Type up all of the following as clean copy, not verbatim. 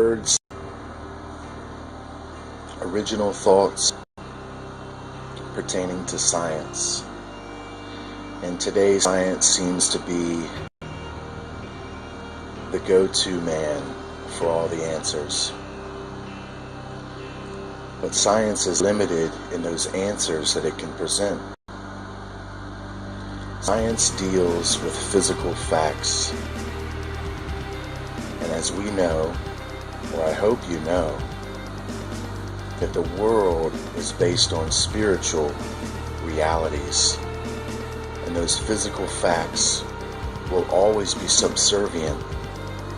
words, original thoughts pertaining to science. And today's science seems to be the go-to man for all the answers. But science is limited in those answers that it can present. Science deals with physical facts. And as we know, or I hope you know, that the world is based on spiritual realities. And those physical facts will always be subservient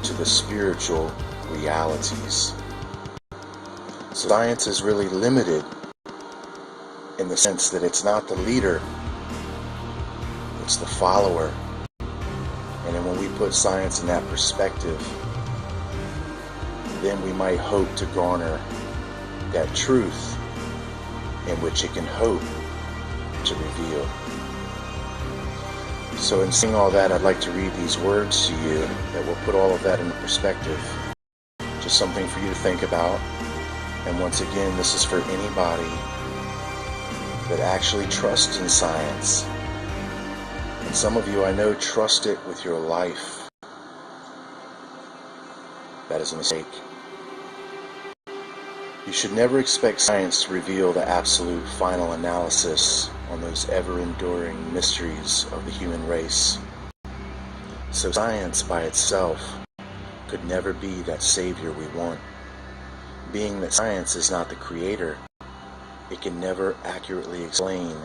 to the spiritual realities. So science is really limited in the sense that it's not the leader, it's the follower. And then when we put science in that perspective, then we might hope to garner that truth in which it can hope to reveal. So in saying all that, I'd like to read these words to you that will put all of that into perspective. Just something for you to think about. And once again, this is for anybody that actually trusts in science. And some of you, I know, trust it with your life. That is a mistake. You should never expect science to reveal the absolute final analysis on those ever-enduring mysteries of the human race. So science by itself could never be that savior we want. Being that science is not the creator, it can never accurately explain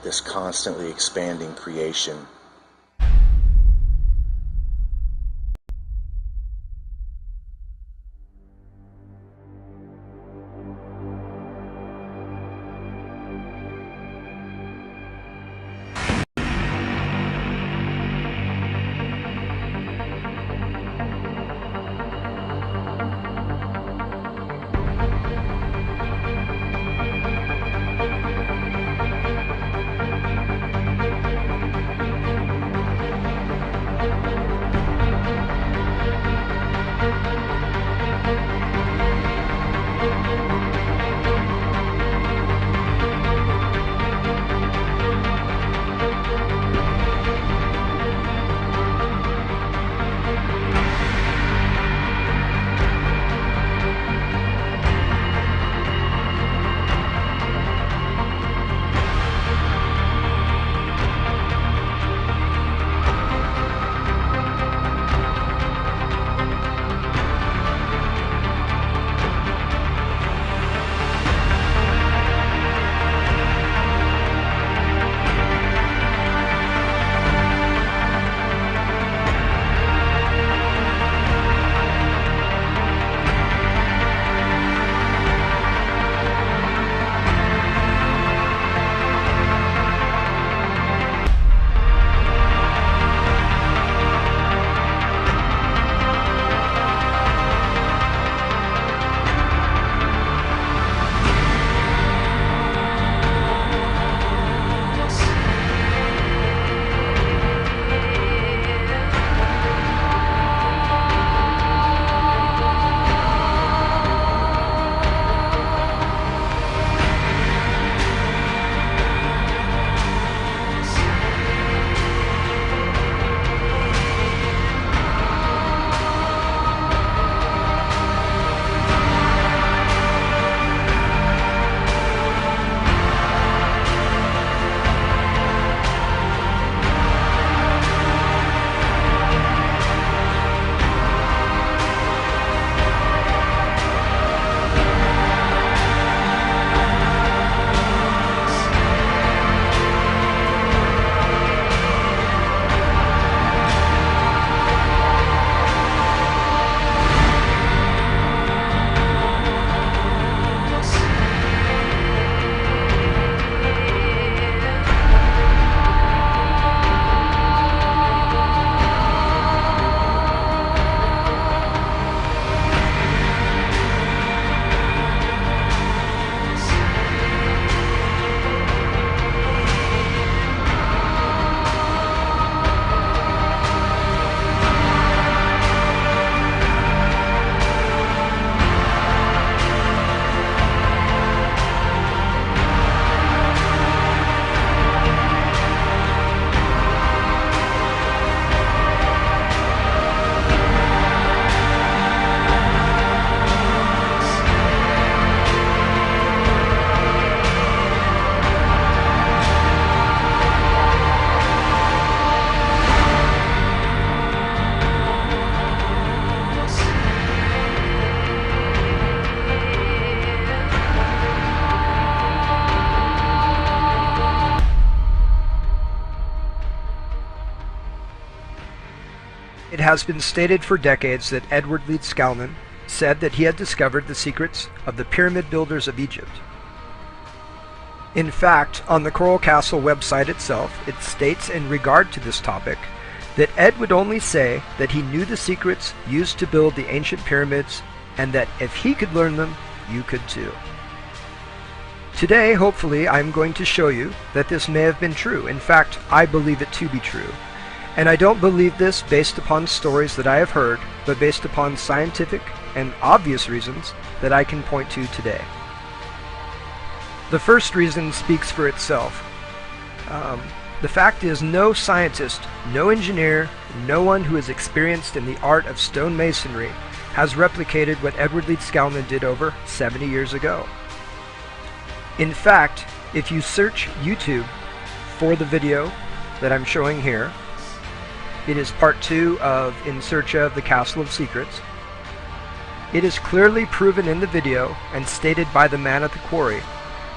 this constantly expanding creation. has been stated for decades that Edward Leeds Skalman said that he had discovered the secrets of the pyramid builders of Egypt. In fact, on the Coral Castle website itself, it states in regard to this topic that Ed would only say that he knew the secrets used to build the ancient pyramids, and that if he could learn them, you could too. Today, hopefully, I'm going to show you that this may have been true. In fact, I believe it to be true. And I don't believe this based upon stories that I have heard, but based upon scientific and obvious reasons that I can point to today. The first reason speaks for itself. The fact is, no scientist, no engineer, no one who is experienced in the art of stonemasonry has replicated what Edward Leeds Skalman did over 70 years ago. In fact, if you search YouTube for the video that I'm showing here, it is part 2 of In Search of the Castle of Secrets. It is clearly proven in the video and stated by the man at the quarry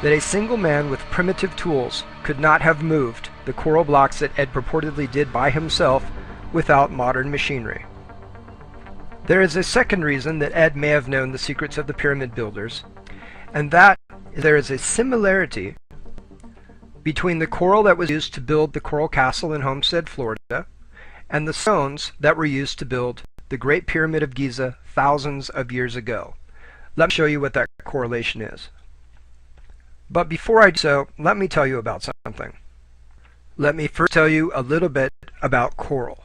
that a single man with primitive tools could not have moved the coral blocks that Ed purportedly did by himself without modern machinery. There is a second reason that Ed may have known the secrets of the pyramid builders, and that is there is a similarity between the coral that was used to build the Coral Castle in Homestead, Florida, and the stones that were used to build the Great Pyramid of Giza thousands of years ago. Let me show you what that correlation is. But before I do so, let me tell you about something. Let me first tell you a little bit about coral.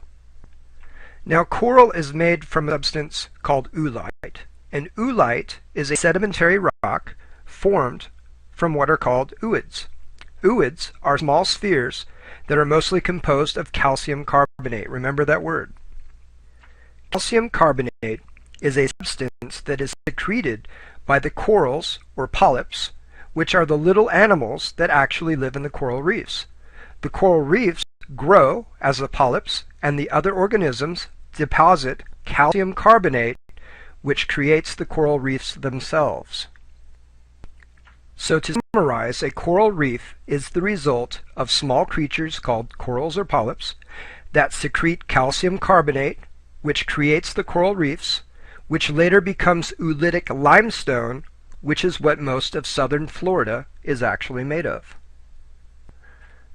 Now, coral is made from a substance called oolite, and oolite is a sedimentary rock formed from what are called ooids. Ooids are small spheres that are mostly composed of calcium carbonate. Remember that word. Calcium carbonate is a substance that is secreted by the corals or polyps, which are the little animals that actually live in the coral reefs. The coral reefs grow as the polyps, and the other organisms deposit calcium carbonate, which creates the coral reefs themselves. So to summarize, a coral reef is the result of small creatures called corals or polyps that secrete calcium carbonate, which creates the coral reefs, which later becomes oolitic limestone, which is what most of southern Florida is actually made of.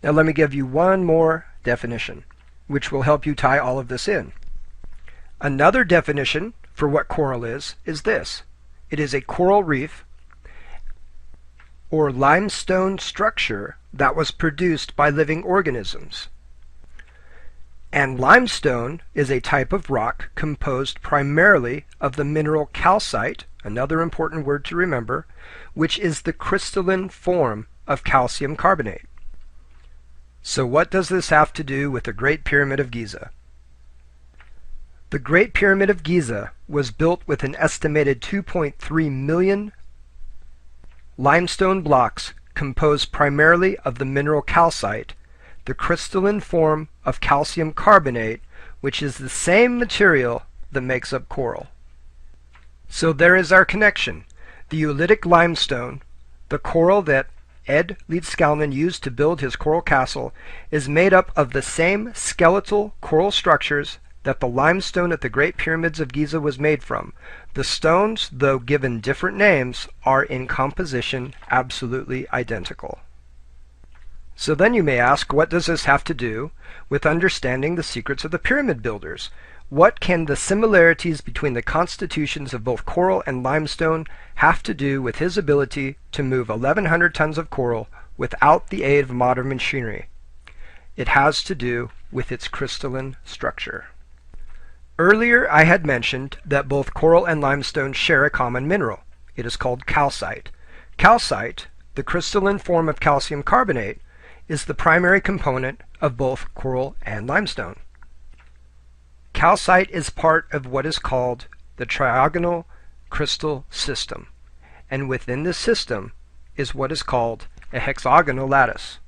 Now let me give you one more definition, which will help you tie all of this in. Another definition for what coral is this. It is a coral reef or limestone structure that was produced by living organisms. And limestone is a type of rock composed primarily of the mineral calcite, another important word to remember, which is the crystalline form of calcium carbonate. So what does this have to do with the Great Pyramid of Giza? The Great Pyramid of Giza was built with an estimated 2.3 million limestone blocks composed primarily of the mineral calcite, the crystalline form of calcium carbonate, which is the same material that makes up coral. So there is our connection. The oolitic limestone, the coral that Ed Leeds Skalman used to build his coral castle, is made up of the same skeletal coral structures that the limestone at the Great Pyramids of Giza was made from. The stones, though given different names, are in composition absolutely identical. So then you may ask, what does this have to do with understanding the secrets of the pyramid builders? What can the similarities between the constitutions of both coral and limestone have to do with his ability to move 1,100 tons of coral without the aid of modern machinery? It has to do with its crystalline structure. Earlier I had mentioned that both coral and limestone share a common mineral. It is called calcite. Calcite, the crystalline form of calcium carbonate, is the primary component of both coral and limestone. Calcite is part of what is called the trigonal crystal system, and within this system is what is called a hexagonal lattice.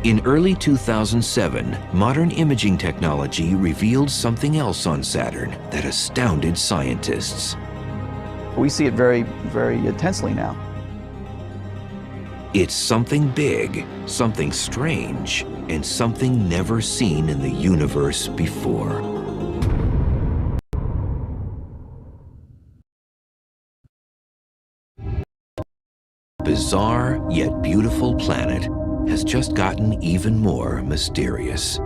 In early 2007, modern imaging technology revealed something else on Saturn that astounded scientists. We see it very, very intensely now. It's something big, something strange, and something never seen in the universe before. Bizarre yet beautiful planet has just gotten even more mysterious.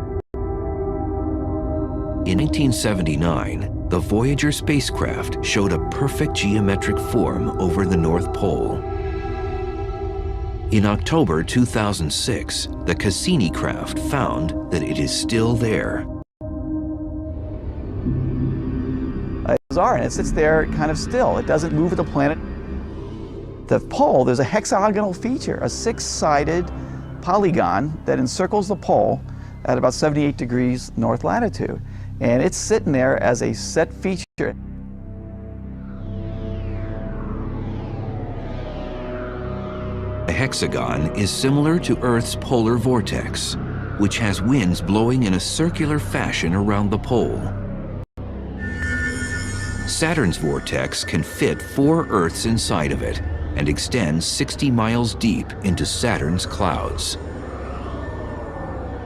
In 1979, the Voyager spacecraft showed a perfect geometric form over the North Pole. In October 2006, the Cassini craft found that it is still there. It's bizarre, and it sits there kind of still. It doesn't move with the planet. The pole, there's a hexagonal feature, a six-sided polygon that encircles the pole at about 78 degrees north latitude. And it's sitting there as a set feature. The hexagon is similar to Earth's polar vortex, which has winds blowing in a circular fashion around the pole. Saturn's vortex can fit 4 Earths inside of it and extends 60 miles deep into Saturn's clouds.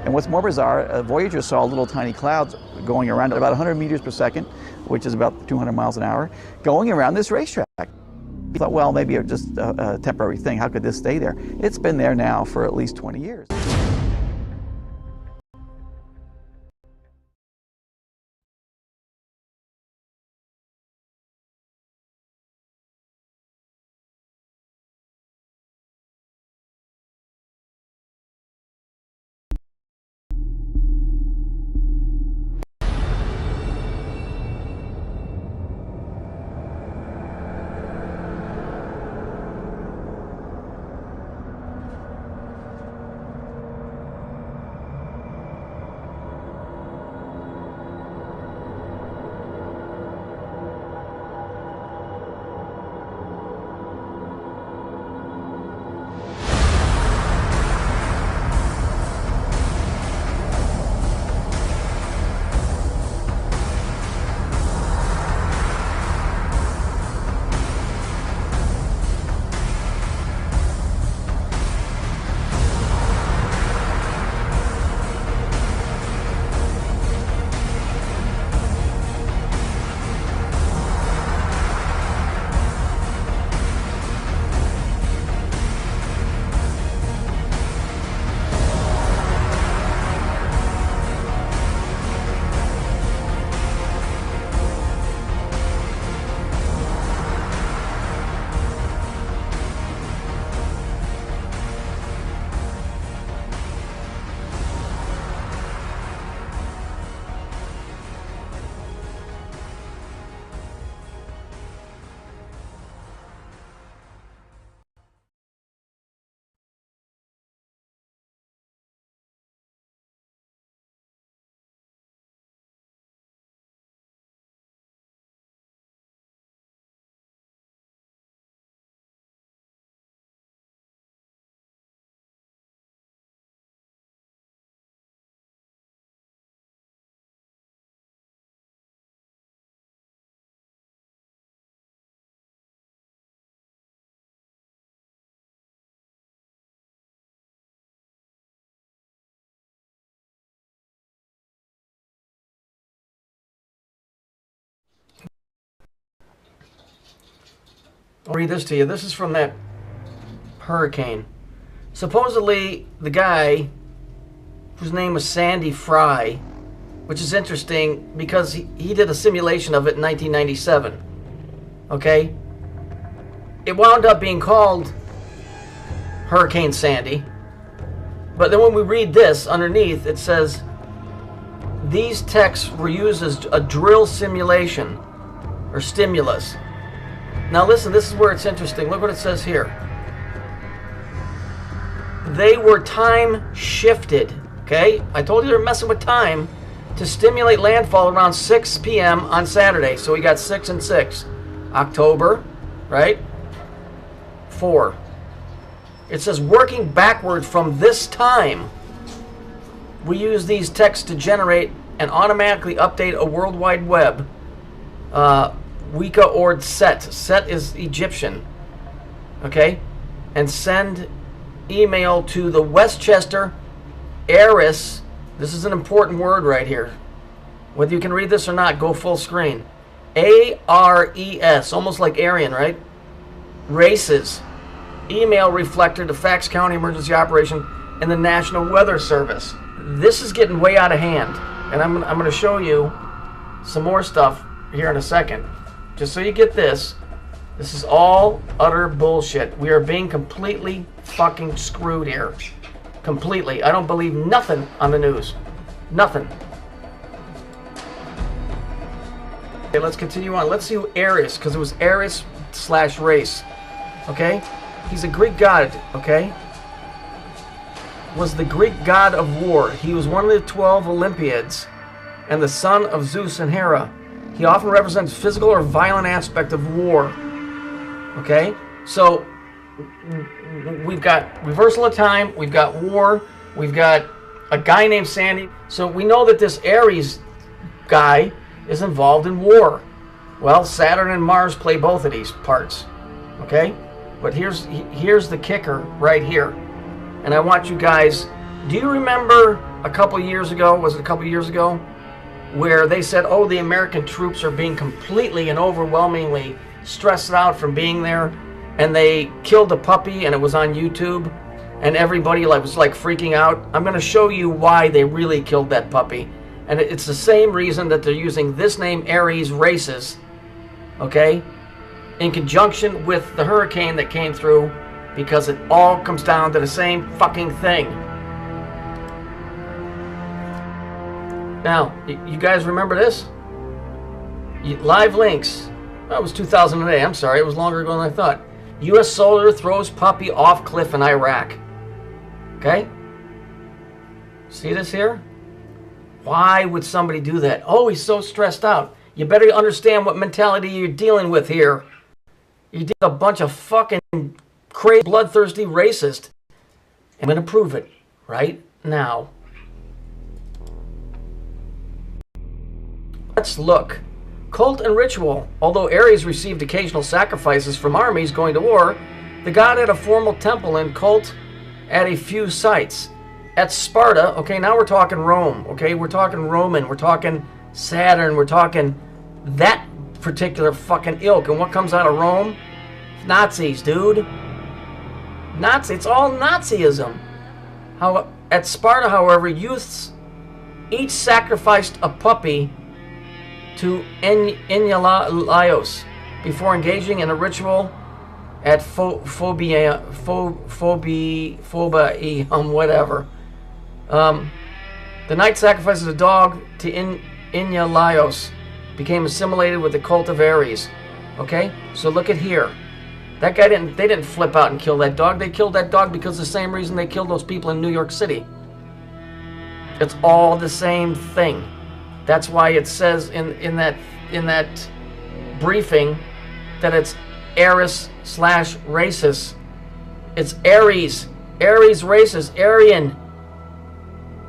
And what's more bizarre, Voyager saw little tiny clouds going around at about 100 meters per second, which is about 200 miles an hour, going around this racetrack. We thought, well, maybe it's just a temporary thing. How could this stay there? It's been there now for at least 20 years. I'll read this to you. This is from that hurricane. Supposedly, the guy, whose name was Sandy Fry, which is interesting because he did a simulation of it in 1997. Okay? It wound up being called Hurricane Sandy. But then when we read this underneath, it says, these texts were used as a drill simulation or stimulus. Now listen, this is where it's interesting. Look what it says here. They were time shifted. Okay? I told you they're messing with time to stimulate landfall around 6 p.m. on Saturday. So we got 6 and 6. October, right? 4. It says working backward from this time, we use these texts to generate and automatically update a World Wide Web. Wika or Set. Set is Egyptian. Okay? And send email to the Westchester Ares. This is an important word right here. Whether you can read this or not, go full screen. ARES, almost like Aryan, right? Races. Email reflector to Fax County Emergency Operation and the National Weather Service. This is getting way out of hand. And I'm going to show you some more stuff here in a second. Just so you get this. This is all utter bullshit. We are being completely fucking screwed here. Completely. I don't believe nothing on the news. Nothing. Okay, let's continue on. Let's see who Ares, because it was Ares/race. Okay? He's a Greek god, okay? Was the Greek god of war. He was one of the 12 Olympiads and the son of Zeus and Hera. He often represents physical or violent aspect of war. Okay? So, we've got reversal of time, we've got war, we've got a guy named Sandy. So we know that this Ares guy is involved in war. Well, Saturn and Mars play both of these parts. Okay? But here's the kicker right here. And I want you guys, do you remember a couple years ago, was it a couple years ago, where they said, oh, the American troops are being completely and overwhelmingly stressed out from being there, and they killed a puppy, and it was on YouTube, and everybody was like freaking out. I'm going to show you why they really killed that puppy. And it's the same reason that they're using this name, Aries races, okay, in conjunction with the hurricane that came through, because it all comes down to the same fucking thing. Now, you guys remember this? Live links. That was 2008. I'm sorry, it was longer ago than I thought. U.S. soldier throws puppy off cliff in Iraq. Okay? See this here? Why would somebody do that? Oh, he's so stressed out. You better understand what mentality you're dealing with here. You're dealing with a bunch of fucking crazy, bloodthirsty racist. I'm going to prove it right now. Let's look. Cult and ritual. Although Ares received occasional sacrifices from armies going to war, the god had a formal temple and cult at a few sites. At Sparta, okay, now we're talking Rome, okay? We're talking Roman, we're talking Saturn, we're talking that particular fucking ilk. And what comes out of Rome? Nazis, dude. Nazi, it's all Nazism. At Sparta, however, youths each sacrificed a puppy to Enyalios before engaging in a ritual at whatever. The knight sacrifices a dog to Enyalios, became assimilated with the cult of Ares. Okay, so look at here. That guy they didn't flip out and kill that dog. They killed that dog because the same reason they killed those people in New York City. It's all the same thing. That's why it says in that briefing that it's Aries/racist. It's Aries. Aries racist. Aryan.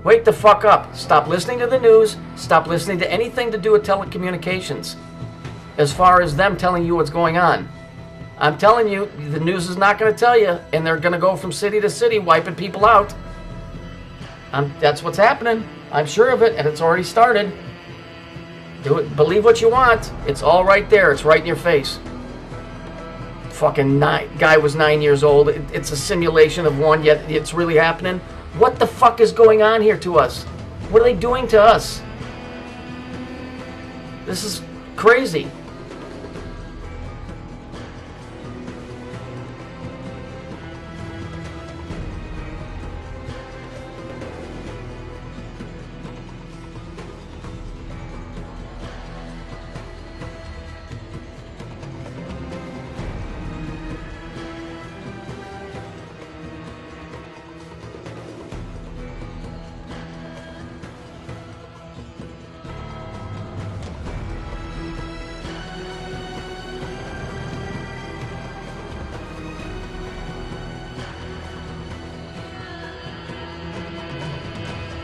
Wake the fuck up. Stop listening to the news. Stop listening to anything to do with telecommunications. As far as them telling you what's going on. I'm telling you, the news is not going to tell you, and they're going to go from city to city wiping people out. That's what's happening. I'm sure of it, and it's already started. Do it. Believe what you want. It's all right there. It's right in your face. Fucking guy was 9 years old. It's a simulation of one, yet it's really happening. What the fuck is going on here to us? What are they doing to us? This is crazy.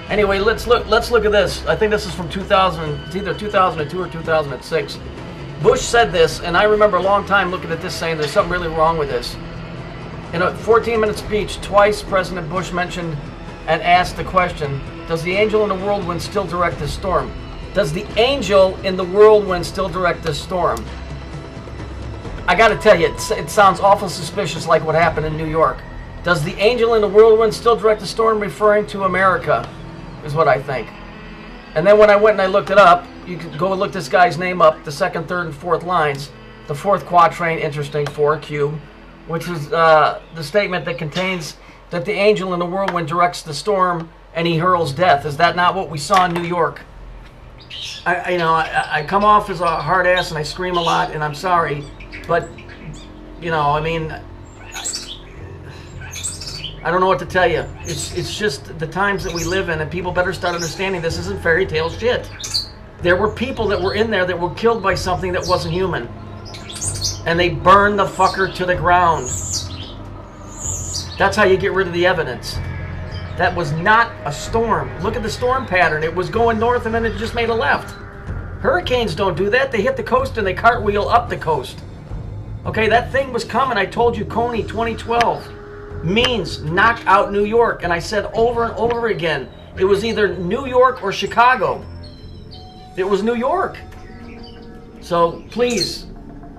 Anyway, let's look at this. I think this is from 2000. It's either 2002 or 2006. Bush said this, and I remember a long time looking at this saying there's something really wrong with this. In a 14-minute speech, twice President Bush mentioned and asked the question, does the angel in the whirlwind still direct the storm? Does the angel in the whirlwind still direct the storm? I gotta tell you, it sounds awful suspicious like what happened in New York. Does the angel in the whirlwind still direct the storm, referring to America? Is what I think. And then when I went and I looked it up, you could go look this guy's name up, the second, third, and fourth lines. The fourth quatrain, interesting, 4 cube, which is the statement that contains that the angel in the whirlwind directs the storm and he hurls death. Is that not what we saw in New York? I come off as a hard ass and I scream a lot, and I'm sorry, but I mean, I don't know what to tell you. It's just the times that we live in, and people better start understanding this isn't fairy tale shit. There were people that were in there that were killed by something that wasn't human. And they burned the fucker to the ground. That's how you get rid of the evidence. That was not a storm. Look at the storm pattern. It was going north and then it just made a left. Hurricanes don't do that. They hit the coast and they cartwheel up the coast. Okay, that thing was coming. I told you, Coney 2012. Means knock out New York, and I said over and over again, It was either New York or Chicago. It was New York. So please,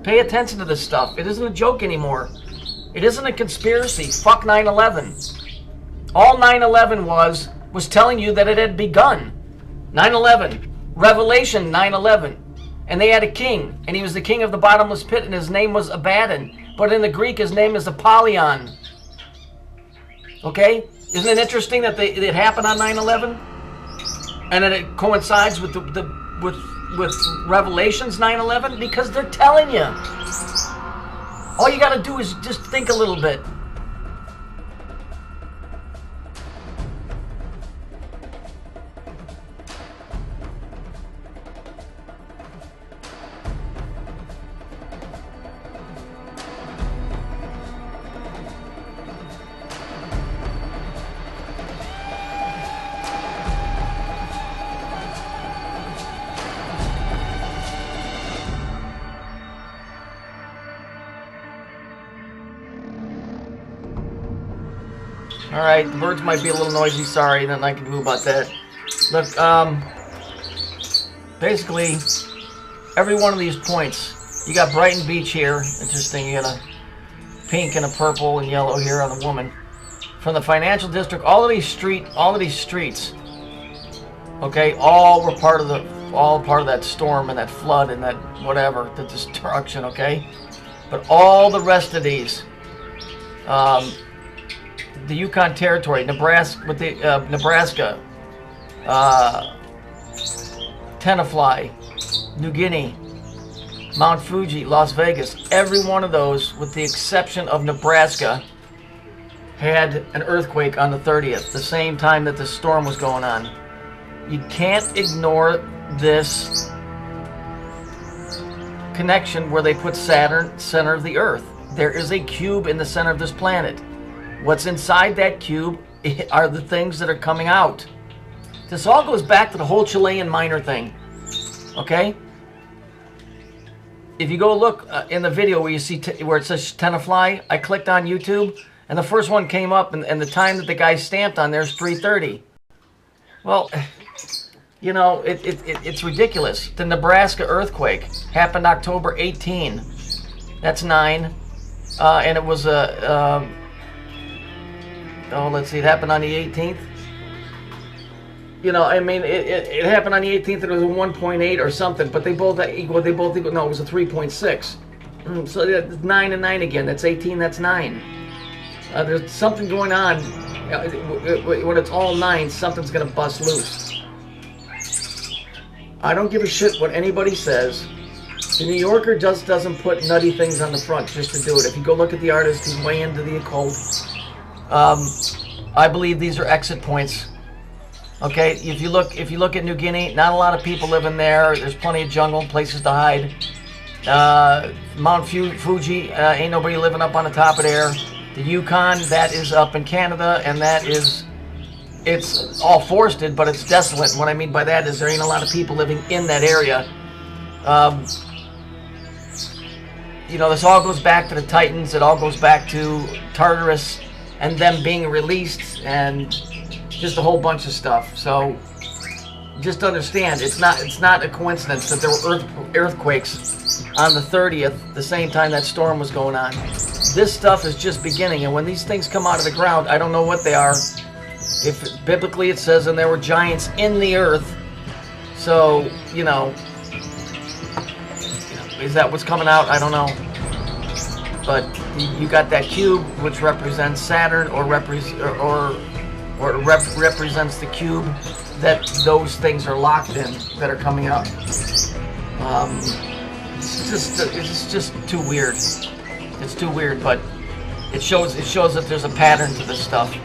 pay attention to this stuff. It isn't a joke anymore. It isn't a conspiracy. Fuck 9/11. All 9/11 was telling you that it had begun. 9/11. Revelation 9/11. And they had a king, and he was the king of the bottomless pit, and his name was Abaddon. But in the Greek, his name is Apollyon. Okay? Isn't it interesting that it happened on 9/11? And then it coincides with with Revelations 9/11? Because they're telling you. All you got to do is just think a little bit. All right, the birds might be a little noisy. Sorry, nothing I can do about that. Look, basically, every one of these points, you got Brighton Beach here. Interesting, you got a pink and a purple and yellow here on the woman. From the financial district, all of these streets, okay, all were part of that storm and that flood and that whatever, the destruction, okay. But all the rest of these. The Yukon Territory, Nebraska, Tenafly, New Guinea, Mount Fuji, Las Vegas, every one of those, with the exception of Nebraska, had an earthquake on the 30th, the same time that the storm was going on. You can't ignore this connection where they put Saturn center of the Earth. There is a cube in the center of this planet. What's inside that cube are the things that are coming out. This all goes back to the whole Chilean miner thing. Okay? If you go look in the video where you see where it says Tenafly, I clicked on YouTube, and the first one came up, and the time that the guy stamped on there is 3:30. Well, you know, it's ridiculous. The Nebraska earthquake happened October 18. That's 9. And it was a... oh, let's see, it happened on the 18th. You know, I mean, it happened on the 18th, and it was a 1.8 or something, but they both equal, no, it was a 3.6. So that's 9 and 9 again, that's 18, that's 9. There's something going on. When it's all 9, something's going to bust loose. I don't give a shit what anybody says. The New Yorker just doesn't put nutty things on the front just to do it. If you go look at the artist, he's way into the occult. I believe these are exit points. Okay, if you look at New Guinea, not a lot of people living there. There's plenty of jungle, places to hide. Mount Fuji, ain't nobody living up on the top of there. The Yukon, that is up in Canada, and it's all forested, but it's desolate. And what I mean by that is there ain't a lot of people living in that area. You know, this all goes back to the Titans. It all goes back to Tartarus and them being released, and just a whole bunch of stuff. So just understand, it's not a coincidence that there were earthquakes on the 30th, the same time that storm was going on. This stuff is just beginning, and when these things come out of the ground, I don't know what they are. If biblically it says, and there were giants in the earth, so you know, is that what's coming out? I don't know. But you got that cube, which represents Saturn, or represents the cube that those things are locked in, that are coming up. It's just too weird. It's too weird, but it shows that there's a pattern to this stuff.